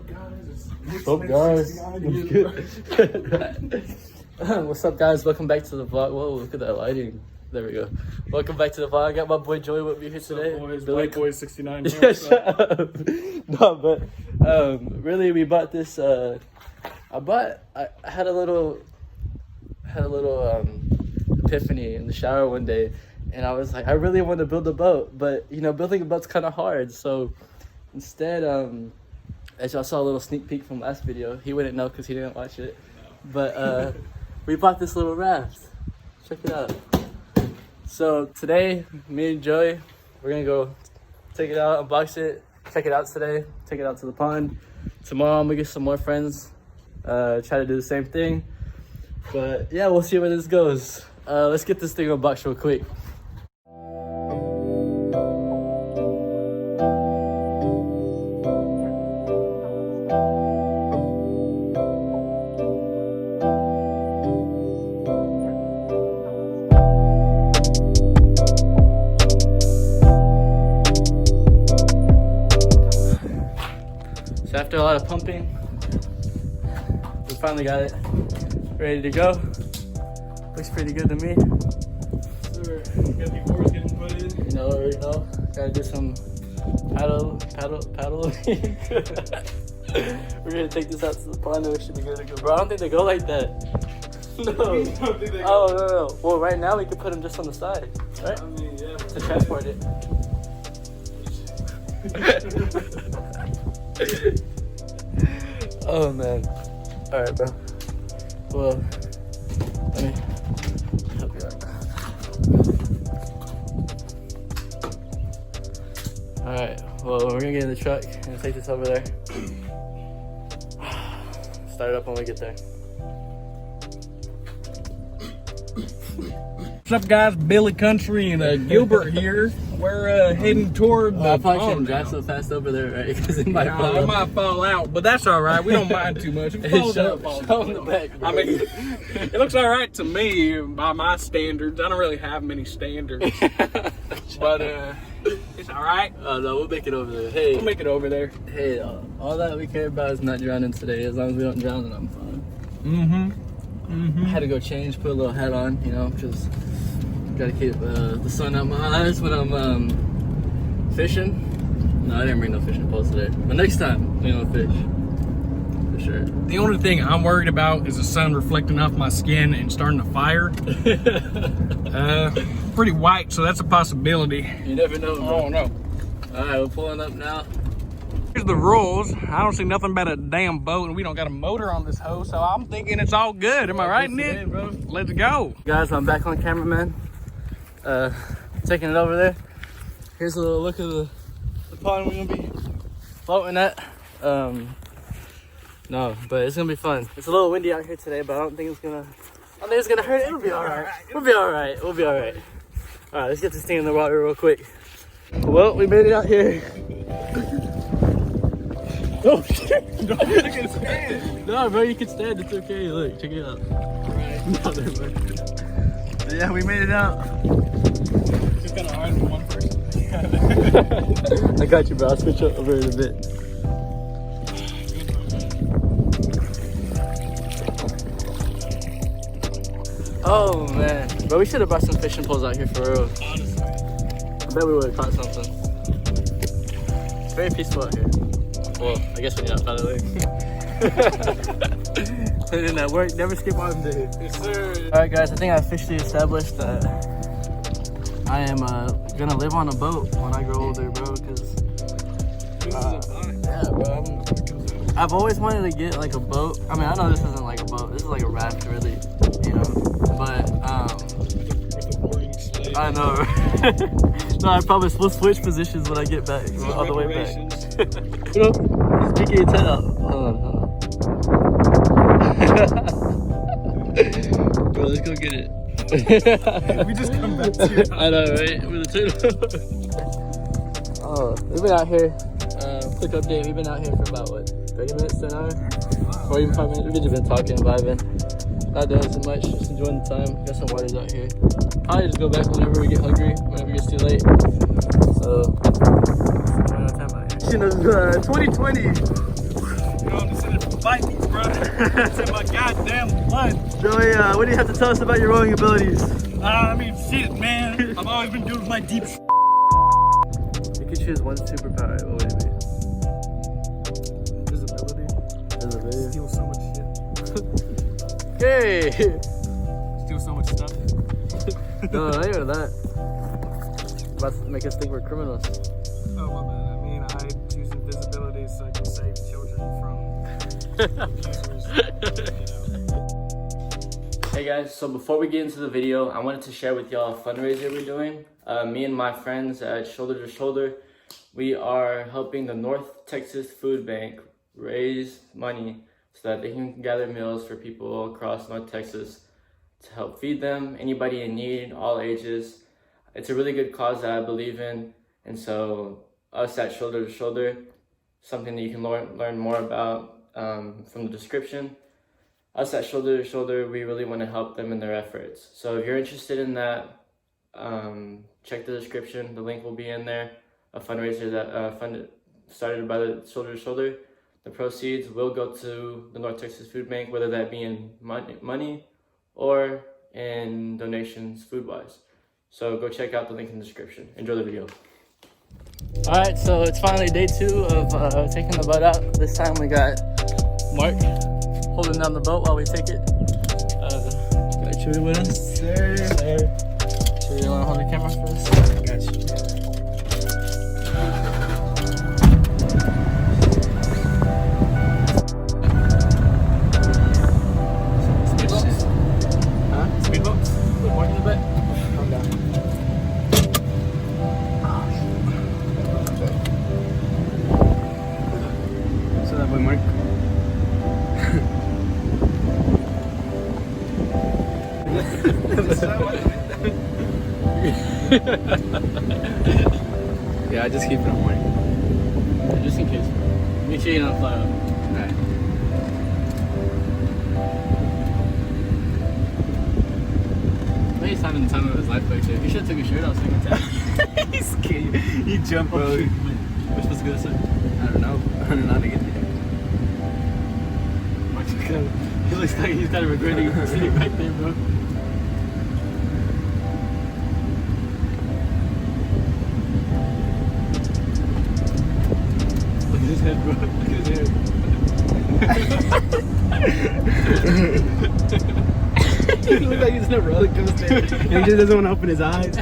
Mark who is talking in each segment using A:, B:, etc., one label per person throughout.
A: What's up, guys? What's up, guys? Welcome back to the vlog. Whoa, look at that lighting. There we go. Welcome back to the vlog. I got my boy Joey with me here today.
B: White boy 69.
A: Yeah, shut up. No, but really, we bought this. I had a little epiphany in the shower one day, and I was like, I really want to build a boat, but you know, building a boat's kind of hard. So instead, as y'all saw a little sneak peek from last video, he wouldn't know because he didn't watch it. But we bought this little raft. Check it out. So today, me and Joey, we're gonna go take it out, unbox it, check it out today, take it out to the pond. Tomorrow I'm gonna get some more friends, try to do the same thing. But yeah, we'll see where this goes. Let's get this thing unboxed real quick. So after a lot of pumping, we finally got it ready to go. Looks pretty good to me.
B: Sir, got the oars getting put in.
A: You know, already know. Gotta do some paddling. We're gonna take this out to the pond and we should be good to go. Bro, I don't think they go like that. No.
B: You don't think they go?
A: Oh, no. Well, right now we can put them just on the side, right?
B: I mean, yeah.
A: To transport it. Oh man. Alright, bro. Well, let me help you out. Alright, well, we're gonna get in the truck and take this over there. Start it up when we get there.
B: What's up, guys? Billy Country and Gilbert here. We're heading toward the
A: I probably
B: pond
A: shouldn't drive
B: now.
A: so fast over there, right? Because it might
B: Yeah,
A: fall
B: it
A: out.
B: might fall out, but that's all right. We don't mind too much. If it falls out, it falls
A: Show
B: out.
A: in the back, bro.
B: I mean, it looks all right to me by my standards. I don't really have many standards, but it's all right.
A: Oh no, we'll make it over there. Hey,
B: We'll make it over there.
A: hey, all that we care about is not drowning today. As long as we don't drown, then I'm fine. I had to go change, put a little hat on, you know, because gotta keep the sun out my eyes when I'm fishing. No, I didn't bring no fishing poles today, but next time we gonna fish for sure.
B: The only thing I'm worried about is the sun reflecting off my skin and starting to fire. Pretty white, so that's a possibility.
A: You never know, bro.
B: Oh no.
A: All right, we're pulling up now.
B: Here's the rules. I don't see nothing about a damn boat, and we don't got a motor on this hoe, so I'm thinking it's all good. Am I right, Nick?
A: Today, bro.
B: Let's go.
A: Guys, I'm back on camera, man. Taking it over there. Here's a little look of the pond we're gonna be floating at. No, but it's gonna be fun. It's a little windy out here today, but I don't think it's gonna hurt. It'll be all right. We'll be all right. All right, let's get this thing in the water real quick. Well, we made it out here. Oh shit!
B: Don't look at his hand.
A: No, bro, you can stand. It's okay. Look, check it out.
B: Right.
A: No, never mind. Yeah, we made it out.
B: It's kind of hard for one person.
A: I got you, bro. I'll switch over in a bit. Oh man, bro, we should have brought some fishing poles out here for real.
B: Honestly.
A: I bet we would have caught something. It's very peaceful out here. Well, I guess when you're not paddling. Put in that work, never skip one day.
B: Yes, sir.
A: Alright guys, I think I officially established that I am gonna live on a boat when I grow older, bro, because yeah, bro, I've always wanted to get like a boat. I mean, I know this isn't like a boat, this is like a raft really, you know, but I know, right? No, I promise we'll switch positions when I get back, on the way back. You know, he's kicking his head out. Hold on. Bro, let's go get it.
B: We just come back to it.
A: I know, right? With the turtle. Oh, we've been out here. Quick update. We've been out here for about what, 30 minutes to an hour? 45 minutes. We've just been talking, vibing. Not doing so much, just enjoying the time. Got some waters out here. Probably just go back whenever we get hungry, whenever it gets too late. So, 2020.
B: I'm just in it for Vikings, bro. It's in my goddamn blood.
A: Joey, what do you have to tell us about your rowing abilities?
B: I mean, shit, man. I've always been good with my deep.
A: You could choose one superpower. What would it be?
B: Visibility.
A: Visibility.
B: Steal so much shit.
A: Okay.
B: Steal so much stuff.
A: No, not even that. About to make us think we're criminals.
B: Oh, my bad. I mean, I choose invisibility so I can save children from abusers.
A: Hey guys, so before we get into the video, I wanted to share with y'all a fundraiser we're doing. Me and my friends at Shoulder to Shoulder, we are helping the North Texas Food Bank raise money so that they can gather meals for people across North Texas to help feed them, anybody in need, all ages. It's a really good cause that I believe in, and so us at Shoulder to Shoulder, something that you can learn more about from the description. Us at Shoulder to Shoulder, we really want to help them in their efforts. So if you're interested in that, check the description. The link will be in there. A fundraiser that started by the Shoulder to Shoulder. The proceeds will go to the North Texas Food Bank, whether that be in money or in donations food-wise. So go check out the link in the description. Enjoy the video. All right, so it's finally day 2 of taking the boat out. This time we got Mark holding down the boat while we take it. Got Chewy with us. Sir. Chewy, you wanna hold the camera for us?
B: Got you.
A: Speedboats?
B: Huh?
A: Speedboats? Put Mark in the back.
B: Calm down. So that boy Mark. Yeah, I just keep it on Mark.
A: Just in case. Make sure you don't fly up.
B: Alright.
A: He's having the time of his life back there. He should have took his shirt off so he could tell.
B: He's scared. You jump, bro.
A: We're supposed to go this way.
B: I don't know. I don't know how to get there.
A: He looks like he's kind of regretting sitting back there, bro. Look at his head, bro. Look at his hair.
B: He looks like he's in a roller coaster. And he just doesn't want to open his eyes.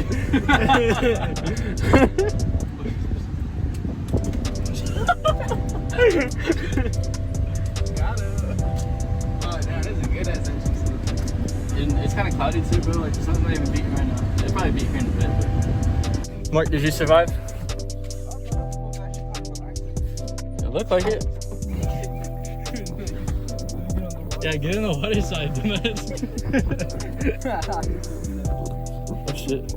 A: It's kind of cloudy too, bro. Like the sun's not even beating right now. It'll probably beat here in a bit. But... Mark, did you survive? It looked like it. Yeah, get in the water side, dumbass. Oh shit.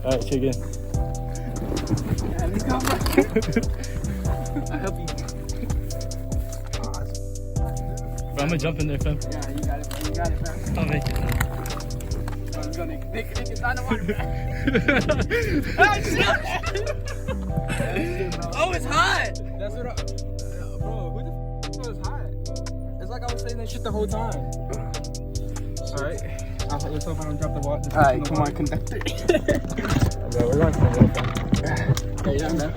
A: Alright, check in.
B: Yeah, let's go. I hope you.
A: Bro, I'm gonna jump in there, fam.
B: Yeah, you got it, man. You got it, man.
A: I'll make it.
B: I'm gonna Nick is on the water, man.
A: Oh, it's hot!
B: That's what bro, who the f was hot? It's like I was saying that shit the whole time. Alright. Let's hope I don't drop the water. Alright, come on, conductor.
A: Bro, we're going somewhere, fam.
B: Hey, yeah, man.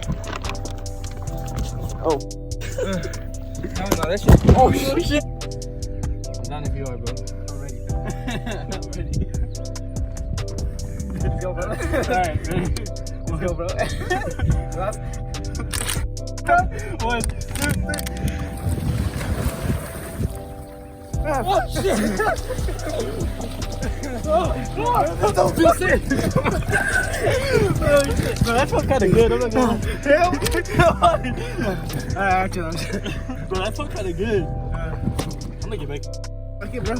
B: Oh. No, that shit. Oh, shit.
A: I'm down if you are, bro.
B: I'm ready. I'm ready. Let's go, bro. Alright, ready? Let's go, bro. One, 2, 3. Oh, shit! Don't be sick! No, that felt kind of good. I'm not gonna lie. Alright, bro, that felt kind of good. I'm gonna get back. Okay, bro.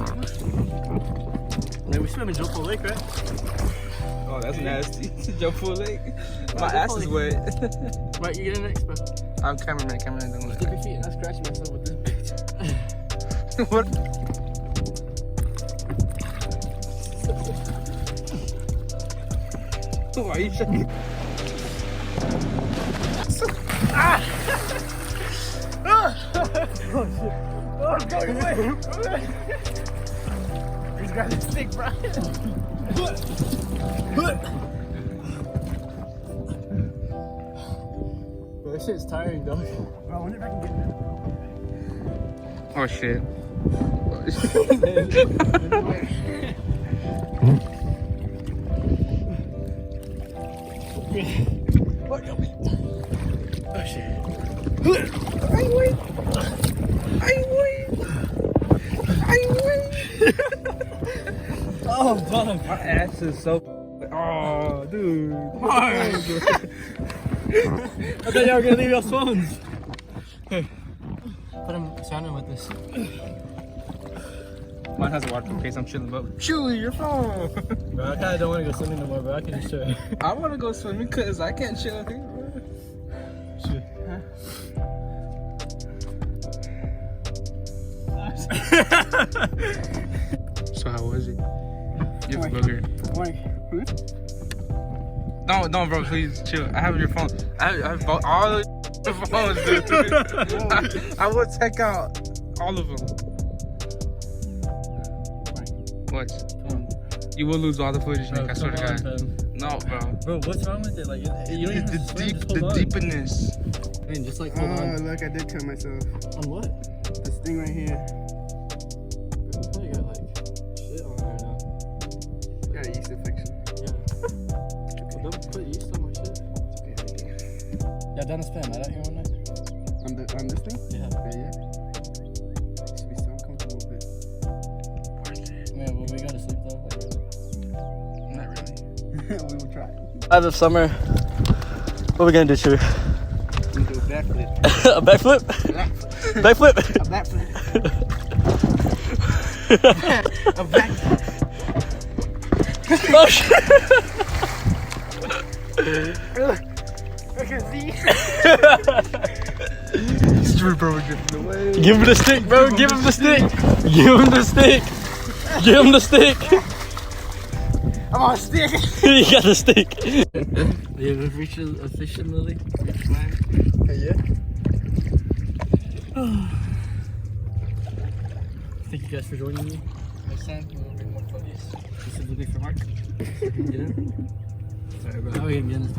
A: Like, we swim in Joe Pool Lake, right?
B: Oh, that's nasty. Joe Pool Lake. My ass is wet.
A: Right, you get in next, bro.
B: I'm cameraman. Don't
A: Dip your feet and I'm scratching myself with this bitch.
B: What? Why are you shaking? He's got his stick, bro.
A: That shit's tiring, dog.
B: Bro, I wonder if I can get that.
C: Oh shit.
A: Oh shit.
B: Oh, dog.
C: My ass is so. Oh, dude.
B: I thought y'all were gonna leave your phones.
A: Here. Put him surrounded with this.
C: Mine has a waterproof case. I'm chilling, but chew your phone.
A: Bro, I kinda don't wanna go swimming no more, bro. I can just chill.
C: I want to go swimming because I can't chill here, bro.
A: Shit.
C: So how was it? You have a burger. No, bro, please chill. I have your phone. I have all the phones, dude. I will check out all of them. What? You will lose all the footage, Nick. I swear to God. No, bro.
A: Bro, what's wrong with it? Like, you don't even have to swim, just hold
C: The
A: on.
C: deepness.
A: Man, just like hold on.
B: Look, I did cut myself.
A: On what?
B: This thing right here.
A: You probably got like shit on there now.
B: Got a yeast infection.
A: Yeah. Well, don't put yeast on my shit. Yeah, Dennis Penn, I out here one night.
B: On this thing?
A: Yeah.
B: Yeah. Should be so uncomfortable, but
A: Man, well, we gotta sleep though. Like, really.
C: Not really.
B: we will try.
A: 5 of summer. What are we gonna do, Chewy?
B: We do a backflip.
A: A backflip? Backflip?
B: A backflip. A backflip.
A: Oh shit!
B: I can see.
C: Street bro, get away.
A: Give him the stick, bro. Give him the stick. Give him the stick. Give him the stick.
B: I'm on a stick.
A: You got the stick. We have officially.
B: Yeah.
A: Thank you guys for joining me. Next time, we'll bring more photos. Specifically for Mark. Get in. Alright, bro. How are we gonna get in this?